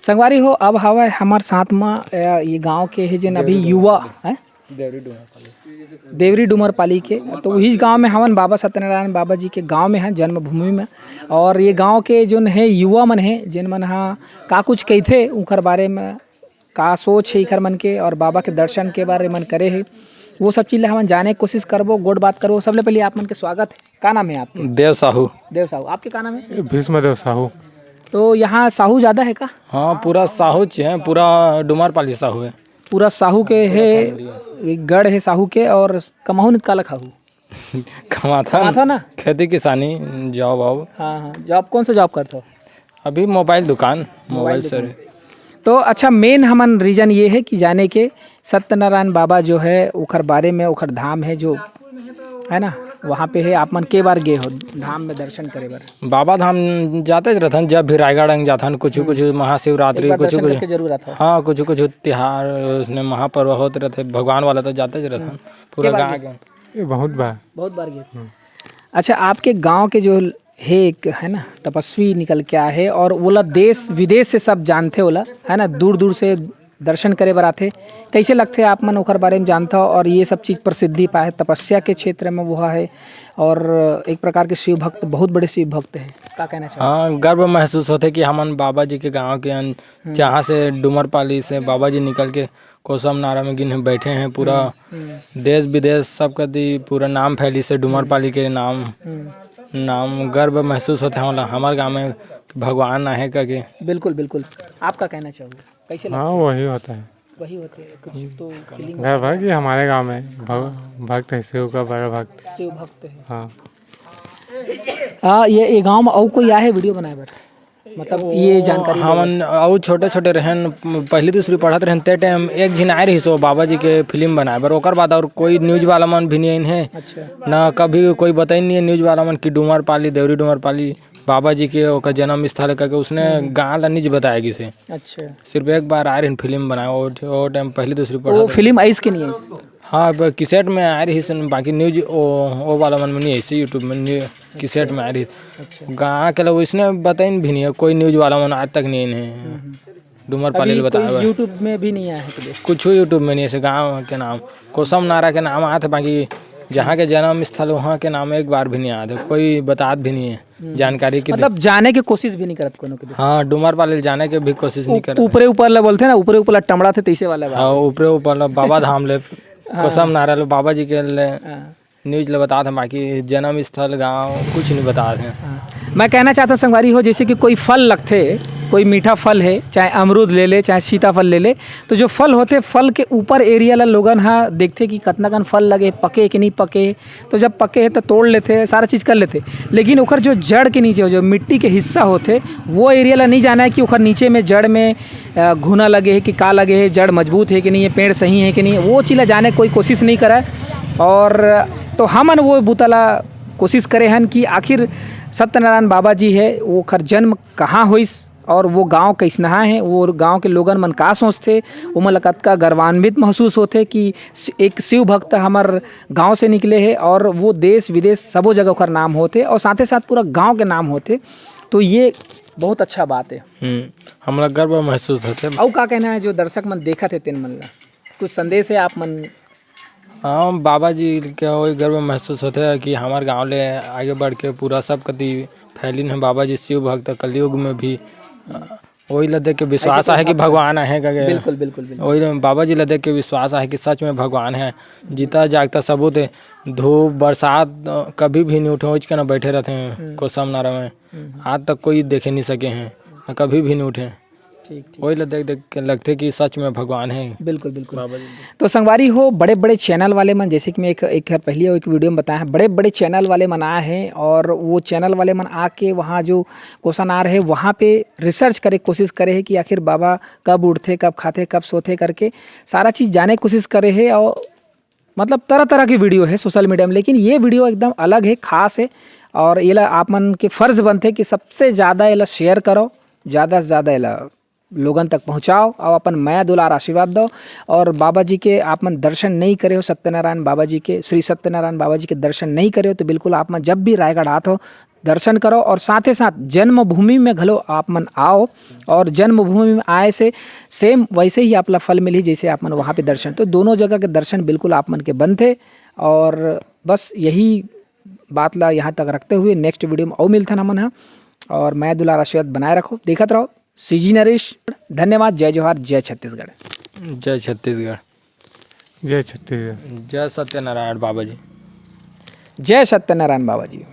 संगवारी हो अब हवा हमार साथ में ये गांव के है जन अभी युवा है देवरी डूमर पाली के, तो इस गांव में हवन बाबा सत्यनारायण बाबा जी के गांव में है जन्मभूमि में। और ये गांव के जो है युवा मन है जिन मन हाँ का कुछ कहते उनकर बारे में का सोच है इखर मन के और बाबा के दर्शन के बारे मन करे है वो सब चीज़ हम जाने की कोशिश करबो गोड बात करो। सबले पहले आप मन के स्वागत है। का नाम है आपके? देव साहू। देव साहू। आपके का नाम है? भीष्मदेव साहू। तो यहाँ साहू ज़्यादा है का? हाँ पूरा साहू है, पूरा डुमर पाली साहू है, पूरा साहू के है, गढ़ है साहू के। और कमाहू निकाला खाहू कमाथा ना, खेती किसानी जॉब वाब। हाँ हाँ, जॉब कौन सा जॉब करते हो? अभी मोबाइल दुकान, मोबाइल से। तो अच्छा, मेन हमन रीजन ये है कि जाने के सत्यनारायण बाबा जो है उखर बारे में, उखर धाम है जो है ना वहाँ पे है। आप मन के बार गए हो धाम में दर्शन करे बार? बाबा धाम जाते रहथन, जब भी रायगढ़ अंग जाथन, कुछ कुछ महाशिवरात्रि, कुछ कुछ जरूरत है। हाँ कुछ कुछ त्योहार उसने महापर्व होते रहते भगवान वाला, तो जाते रहथन पूरा गाँव के। बहुत बार गए। अच्छा, आपके गांव के जो है एक है ना तपस्वी निकल के आए है और ओला देश विदेश से सब जानते ओला है ना, दूर दूर से दर्शन करे बर आथे। कैसे लगते आप मन ओकर बारे में जानता हो और ये सब चीज़ प्रसिद्धि पाए तपस्या के क्षेत्र में वो है और एक प्रकार के शिव भक्त, बहुत बड़े शिव भक्त है। क्या कहना चाहिए? हाँ गर्व महसूस होते कि हमन बाबा जी के गांव के जहाँ से डुमर पाली से बाबा जी निकल के कोसम नारा में गिन बैठे हैं। पूरा देश विदेश सब कदी पूरा नाम फैली से डुमर पाली के नाम गर्व महसूस होता है हमारे गांव में भगवान आए करके। बिल्कुल बिल्कुल। आप क्या कहना चाहोगे? कैसे लगता है? हाँ वही होता है, वही होते हैं कुछ तो फीलिंग। गर्व है कि हमारे गांव में भक्त है, शिव का बड़ा भक्त, शिव भक्त है। हाँ ये गांव में और कोई आए है वीडियो बनाए बर, मतलब ये जानकारी हमन और छोटे छोटे रहन पहली दूसरी पढ़त रहन ते टाइम एक झिन आए रही सो बाबा जी के फिल्म बनाए बर। ओकर बाद और कोई न्यूज वाला मन भी नहीं है। अच्छा। ना कभी कोई बताई नहीं है न्यूज वाला मन की डुमर पाली देवरी डुमर पाली बाबा जी के ओकर जन्म स्थल करके उसने गाँव ला न्यूज बताएगी से। अच्छा। सिर्फ एक बार आए रही फिल्म बनाए वो टाइम पहली दूसरी वो पढ़ा। फिल्म आइस के नहीं है? हाँ किसेट में आ रही है, बाकी न्यूज वो वाला मन में नहीं ऐसे यूट्यूब में किसेट में आ रही। गाँव के लोग इसने बताई भी नहीं है, कोई न्यूज वाला मन आज तक नहीं है डुमर पाली बताया। यूट्यूब में भी नहीं आया है कुछ यूट्यूब में नहीं, ऐसे गाँव के नाम कोसम नारा के नाम आते, बाकी जहाँ के जन्म स्थल वहाँ के नाम एक बार भी नहीं आते, कोई बतात भी नहीं है जानकारी की। मतलब जाने की कोशिश भी नहीं करत कोनो के? हाँ डुमर पाली जाने के भी कोशिश नहीं करते। ऊपरे ऊपर ला बोलते हैं ना, ऊपरे ऊपर टमड़ा थे तैसे वाला। हाँ ऊपरे ऊपर बाबा धाम ले कोसम नारा ले बाबा जी के ले न्यूज ले बताते हैं, बाकी जन्म स्थल गाँव कुछ नहीं बताते हैं। मैं कहना चाहता हूँ संगवारी हो, जैसे कि कोई फल लगते, कोई मीठा फल है, चाहे अमरूद ले ले चाहे सीताफल ले ले, तो जो फल होते फल के ऊपर एरिया ला लोगन हाँ देखते कि कितना कन फल लगे, पके कि नहीं पके। तो जब पके है तो तोड़ लेते, सारा चीज़ कर लेते, लेकिन उखर जो जड़ के नीचे जो मिट्टी के हिस्सा होते वो एरिया ला नहीं जाना है कि उखर नीचे में जड़ में घुना लगे है कि का लगे है, जड़ मजबूत है कि नहीं है, पेड़ सही है कि नहीं, वो चीज़ जाने कोई कोशिश नहीं करा। और तो हमन वो बुतला कोशिश करे हन कि आखिर सत्यनारायण बाबा जी है वो खर जन्म कहाँ हुई और वो गांव कैसनहा है, वो गांव के लोगन मन का सोचते, वो मलकत का गर्वान्वित महसूस होते कि एक शिव भक्त हमार गांव से निकले हैं और वो देश विदेश सबो जगह का नाम होते और साथ ही साथ पूरा गांव के नाम होते। तो ये बहुत अच्छा बात है, हमरा गर्व महसूस होते। और का कहना है जो दर्शक मन देखा थे तेन मन ला कुछ संदेश है आप मन? हाँ बाबा जी के वही गर्व महसूस होते है कि हमारे गांव ले आगे बढ़ के पूरा सब कति फैलिन है बाबा जी शिव भक्त कलयुग में भी। वही ला देख के विश्वास है कि भगवान है। बिल्कुल बिल्कुल। वही बाबा जी ला देख के विश्वास है कि सच में भगवान है, जीता जागता सबूत है। धूप बरसात कभी भी नहीं उठे, उठ के ना बैठे रहते हैं कोसम नारा में, आज तक कोई देखे नहीं सके हैं, कभी भी नहीं उठे। ठीक। वही ला देख देख के लगते कि सच में भगवान है। बिल्कुल बिल्कुल। तो संगवारी हो, बड़े बड़े चैनल वाले मन, जैसे कि मैं एक पहले एक वीडियो में बताया है, बड़े बड़े चैनल वाले मन आए हैं और वो चैनल वाले मन आके वहाँ जो क्वेश्चन आ रहे हैं वहाँ पे रिसर्च करे कोशिश करे है कि आखिर बाबा कब उठते, कब खाते, कब सोते करके सारा चीज़ जाने की कोशिश करे है। और मतलब तरह तरह की वीडियो है सोशल मीडिया में, लेकिन ये वीडियो एकदम अलग है, खास है। और ये ला आप मन के फ़र्ज़ बनते कि सबसे ज़्यादा ये ला शेयर करो, ज़्यादा से ज़्यादा ये ला लोगन तक पहुँचाओ और अपन माया दुलार आशीर्वाद दो। और बाबा जी के आप मन दर्शन नहीं करे हो, सत्यनारायण बाबा जी के, श्री सत्यनारायण बाबा जी के दर्शन नहीं करे हो, तो बिल्कुल आप मन जब भी रायगढ़ आते हो दर्शन करो और साथ ही साथ जन्मभूमि में घलो आप मन आओ और जन्मभूमि में आए से सेम वैसे ही आपला फल मिली जैसे आप मन वहाँ पे दर्शन, तो दोनों जगह के दर्शन बिल्कुल आप मन के बंद थे। और बस यही बात ला यहाँ तक रखते हुए नेक्स्ट वीडियो में और मिलता ना मन हा, और मैं दुलार आशीर्वाद बनाए रखो, देखत रहो सीजी नरेश। धन्यवाद। जय जोहार, जय छत्तीसगढ़। जय छत्तीसगढ़। जय छत्तीसगढ़। जय सत्यनारायण बाबा जी। जय सत्यनारायण बाबा जी।